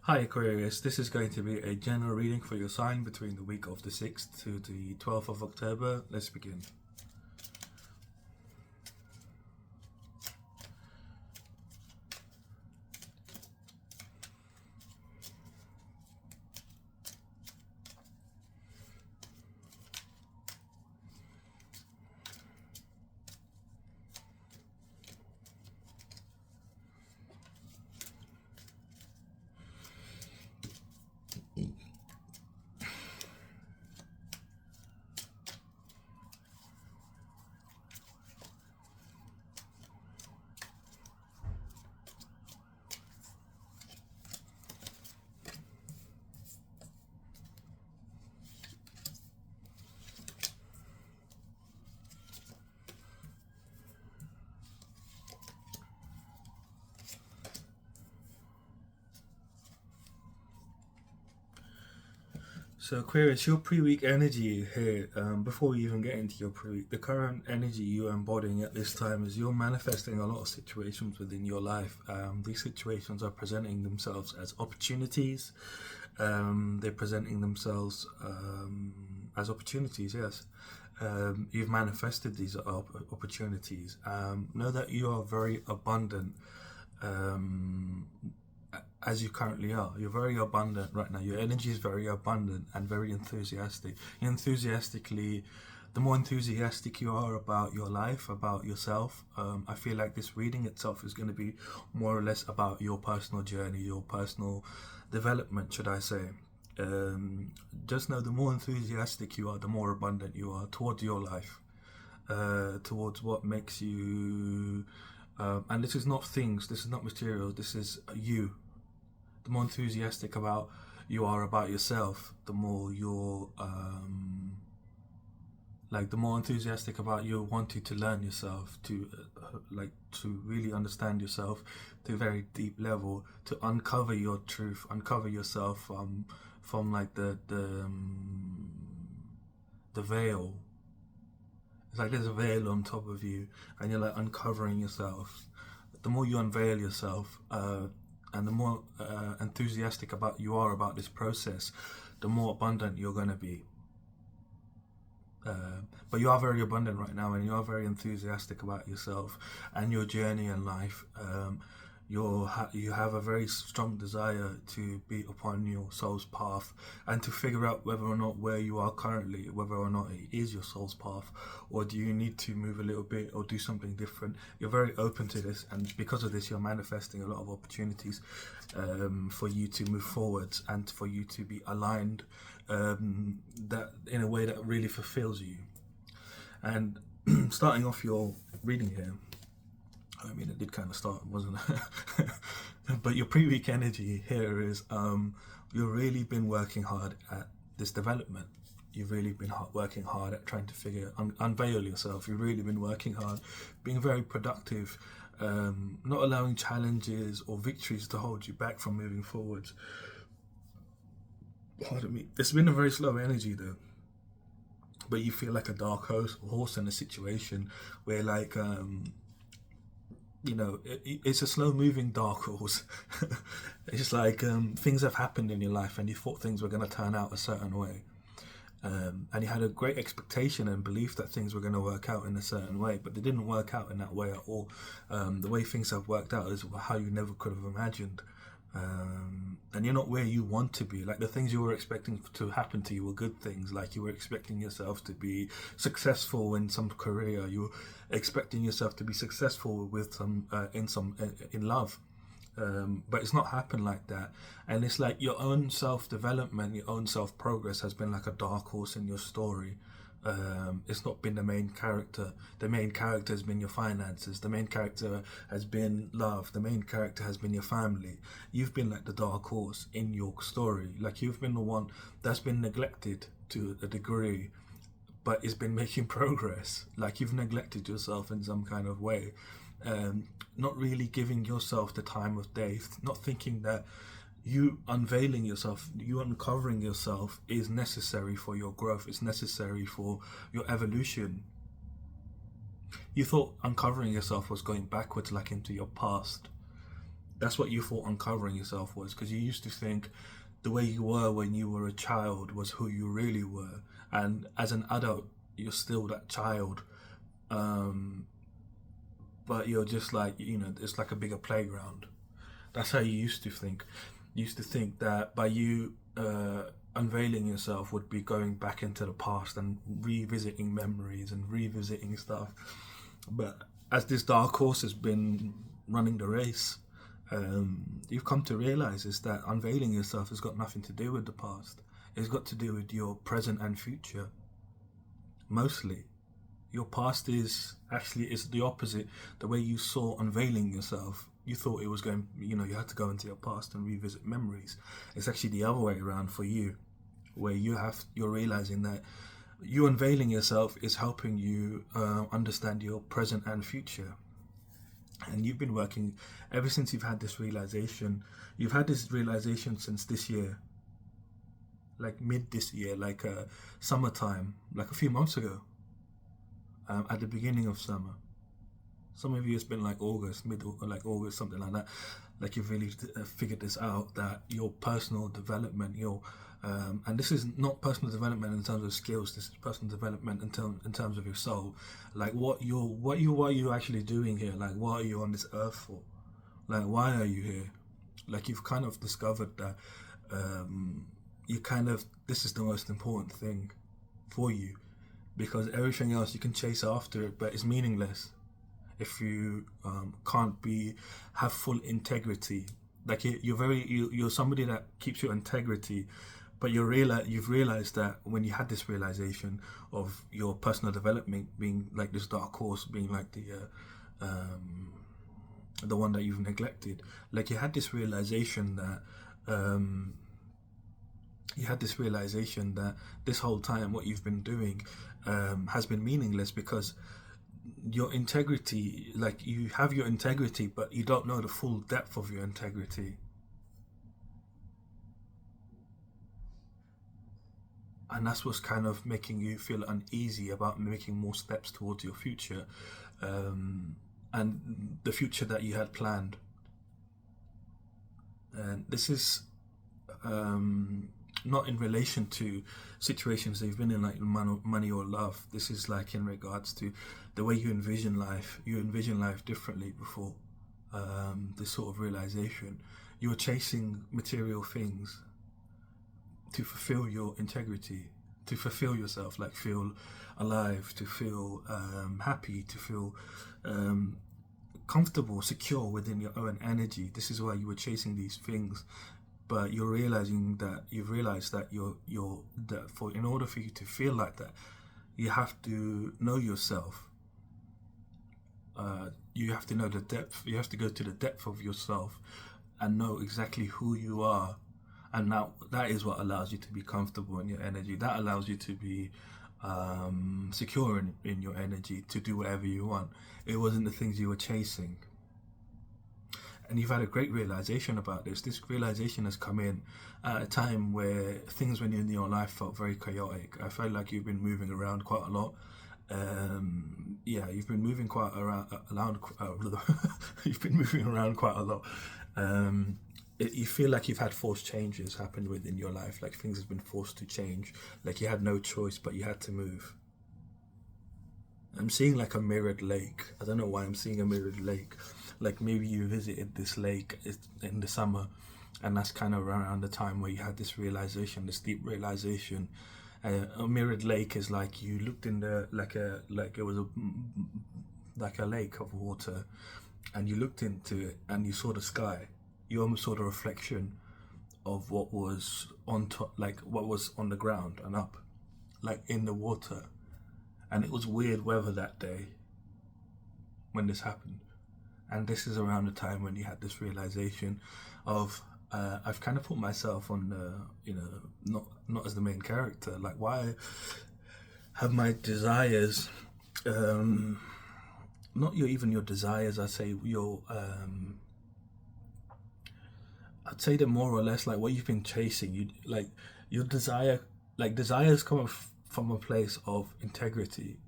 Hi Aquarius, this is going to be a general reading for your sign between the week of the 6th to the 12th of October. Let's begin. So Aquarius, your pre-week energy here, before we even get into your pre-week, the current energy you're embodying at this time is you're manifesting a lot of situations within your life. These situations are presenting themselves as opportunities. They're presenting themselves as opportunities, yes. You've manifested these opportunities. Know that you are very abundant. As you currently are. You're very abundant right now. Your energy is very abundant and very enthusiastic. Enthusiastically, the more enthusiastic you are about your life, about yourself, I feel like this reading itself is going to be more or less about your personal journey, your personal development, should I say. Just know the more enthusiastic you are, the more abundant you are towards your life, towards what makes you. And this is not things, this is not material, this is you. The more enthusiastic you are about yourself, the more you're the more enthusiastic about you wanting to learn yourself, to to really understand yourself to a very deep level, to uncover your truth, uncover yourself from like the veil. It's like there's a veil on top of you, and you're like uncovering yourself. The more you unveil yourself, and the more enthusiastic you are about this process, the more abundant you're going to be. But you are very abundant right now, and you are very enthusiastic about yourself and your journey in life. You have a very strong desire to be upon your soul's path and to figure out whether or not where you are currently, whether or not it is your soul's path, or do you need to move a little bit or do something different. You're very open to this, and because of this you're manifesting a lot of opportunities for you to move forwards and for you to be aligned that in a way that really fulfills you. And starting off your reading here, I mean, it did kind of start, wasn't it? But your pre-week energy here is you've really been working hard at this development. You've really been working hard at trying to unveil yourself. You've really been working hard, being very productive, not allowing challenges or victories to hold you back from moving forwards. Pardon me. It's been a very slow energy though. But you feel like a dark horse in a situation where it's a slow moving dark horse. It's like things have happened in your life and you thought things were going to turn out a certain way, and you had a great expectation and belief that things were going to work out in a certain way, but they didn't work out in that way at all. The way things have worked out is how you never could have imagined. And you're not where you want to be. Like the things you were expecting to happen to you were good things. Like you were expecting yourself to be successful in some career. You were expecting yourself to be successful with in love. But it's not happened like that. And it's like your own self-development, your own self-progress has been like a dark horse in your story. It's not been the main character. The main character has been your finances. The main character has been love. The main character has been your family. You've been like the dark horse in your story. Like you've been the one that's been neglected to a degree, but it's been making progress. Like you've neglected yourself in some kind of way. Not really giving yourself the time of day, not thinking that you unveiling yourself, you uncovering yourself is necessary for your growth, it's necessary for your evolution. You thought uncovering yourself was going backwards, like into your past, That's what you thought uncovering yourself was, because you used to think the way you were when you were a child was who you really were, and as an adult you're still that child, um, but you're just like, it's like a bigger playground. That's how you used to think. You used to think that by you unveiling yourself would be going back into the past and revisiting memories and revisiting stuff. But as this dark horse has been running the race, you've come to realize is that unveiling yourself has got nothing to do with the past. It's got to do with your present and future. Mostly. Your past is the opposite. The way you saw unveiling yourself, you thought it was going, you had to go into your past and revisit memories. It's actually the other way around for you, where you're realizing that you unveiling yourself is helping you understand your present and future. And you've been working ever since you've had this realization. You've had this realization since this year, like mid this year, like summertime, like a few months ago, at the beginning of summer. Some of you it's been like August, like August, something like that. Like you've really figured this out, that your personal development, and this is not personal development in terms of skills. This is personal development in terms of your soul. Like what you actually doing here? Like what are you on this earth for? Like why are you here? Like you've kind of discovered that this is the most important thing for you, because everything else you can chase after it, but it's meaningless if you can't have full integrity. Like you're somebody that keeps your integrity, but you've realized that when you had this realization of your personal development being like this dark horse, being like the one that you've neglected. Like you had this realization that this whole time what you've been doing has been meaningless, because your integrity, like you have your integrity, but you don't know the full depth of your integrity. And that's what's kind of making you feel uneasy about making more steps towards your future, and the future that you had planned. And this is not in relation to situations that you've been in, like money or love. This is like in regards to the way you envision life. You envision life differently before this sort of realization. You were chasing material things to fulfill your integrity, to fulfill yourself, like feel alive, to feel happy, to feel comfortable, secure within your own energy. This is why you were chasing these things. But you've realized that in order for you to feel like that, you have to know yourself. You have to know the depth. You have to go to the depth of yourself and know exactly who you are. And now that is what allows you to be comfortable in your energy. That allows you to be secure in your energy, to do whatever you want. It wasn't the things you were chasing. And you've had a great realization about this. This realization has come in at a time where things in your life felt very chaotic. I felt like you've been moving around quite a lot. You've been moving quite around. You've been moving around quite a lot. You feel like you've had forced changes happen within your life. Like things have been forced to change. Like you had no choice, but you had to move. I'm seeing like a mirrored lake. I don't know why I'm seeing a mirrored lake. Like maybe you visited this lake in the summer, and that's kind of around the time where you had this realization, this deep realization. A mirrored lake is like you looked in like it was a lake of water, and you looked into it and you saw the sky. You almost saw the reflection of what was on top, like what was on the ground and up, like in the water. And it was weird weather that day when this happened. And this is around the time when you had this realization of I've kind of put myself on not as the main character. Like why have my desires, not even your desires, I'd say they're more or less like what you've been chasing. Desires come from a place of integrity.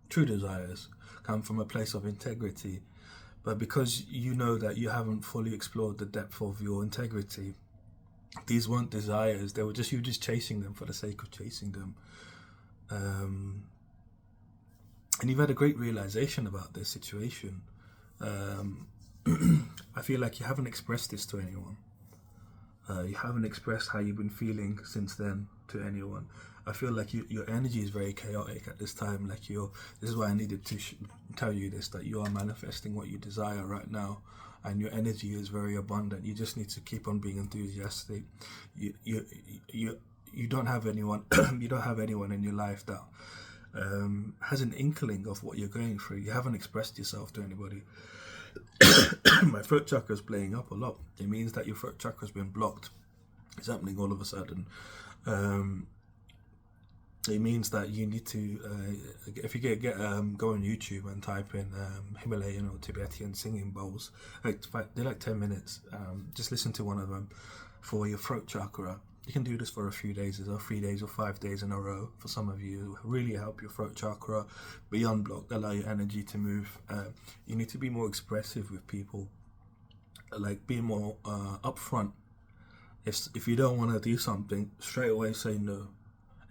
True desires come from a place of integrity. But because you know that you haven't fully explored the depth of your integrity, these weren't desires. They were just you just chasing them for the sake of chasing them. And you've had a great realization about this situation. I feel like you haven't expressed this to anyone. You haven't expressed how you've been feeling since then to anyone. I feel like your energy is very chaotic at this time. Like this is why I needed to tell you this, that you are manifesting what you desire right now, and your energy is very abundant. You just need to keep on being enthusiastic. You don't have anyone. You don't have anyone in your life that has an inkling of what you're going through. You haven't expressed yourself to anybody. My throat chakra is playing up a lot. It means that your throat chakra has been blocked. It's happening all of a sudden. It means that you need to, if you go on YouTube and type in Himalayan or Tibetan singing bowls, they're like 10 minutes. Just listen to one of them for your throat chakra. You can do this for a few days, or 3 days or 5 days in a row. For some of you, really help your throat chakra be unblocked, allow your energy to move. You need to be more expressive with people, like be more upfront. If you don't want to do something, straight away say no.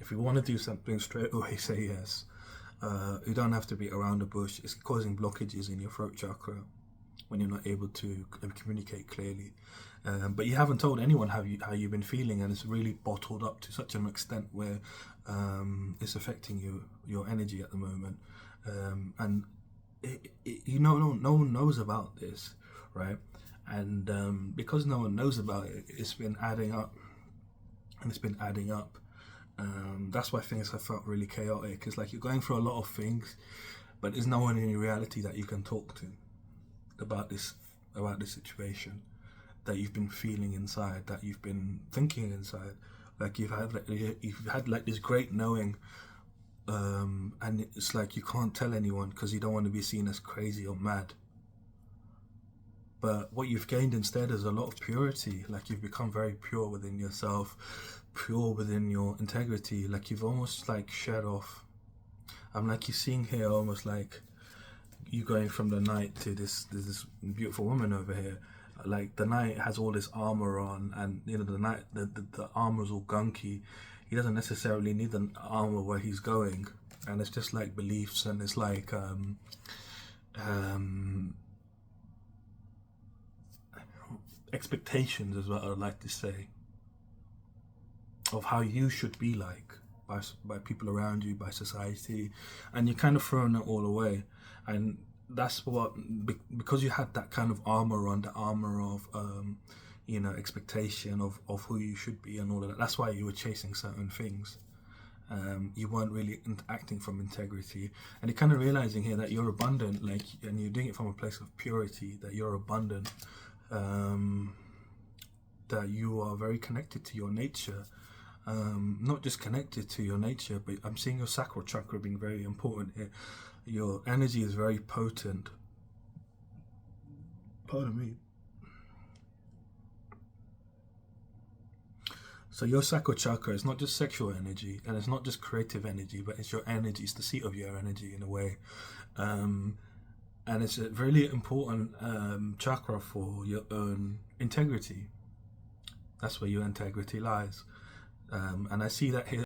If you want to do something, straight away say yes. You don't have to be around the bush. It's causing blockages in your throat chakra when you're not able to communicate clearly. But you haven't told anyone how you've been feeling, and it's really bottled up to such an extent where it's affecting your energy at the moment. And no one knows about this, right? And because no one knows about it, it's been adding up, and it's been adding up. That's why things have felt really chaotic. It's like you're going through a lot of things, but there's no one in reality that you can talk to about this situation that you've been feeling inside, that you've been thinking inside. Like you've had like this great knowing, and it's like you can't tell anyone because you don't want to be seen as crazy or mad. But what you've gained instead is a lot of purity. Like you've become very pure within yourself, pure within your integrity. Like you've almost like shed off. I'm like, you're seeing here almost like you going from the knight to this beautiful woman over here. Like the knight has all this armor on, and the knight, the armor's all gunky. He doesn't necessarily need the armor where he's going, and it's just like beliefs, and it's like expectations, is what I'd like to say, of how you should be like by people around you, by society, and you're kind of throwing it all away. And that's what, because you had that kind of armor on, the armor of expectation of who you should be and all of that. That's why you were chasing certain things. You weren't really acting from integrity, and you're kind of realizing here that you're abundant, and you're doing it from a place of purity, that you're abundant, that you are very connected to your nature. Not just connected to your nature, but I'm seeing your sacral chakra being very important here. Your energy is very potent. Pardon me. So your sacral chakra is not just sexual energy, and it's not just creative energy, but it's your energy. It's the seat of your energy in a way. And it's a really important chakra for your own integrity. That's where your integrity lies. And I see that here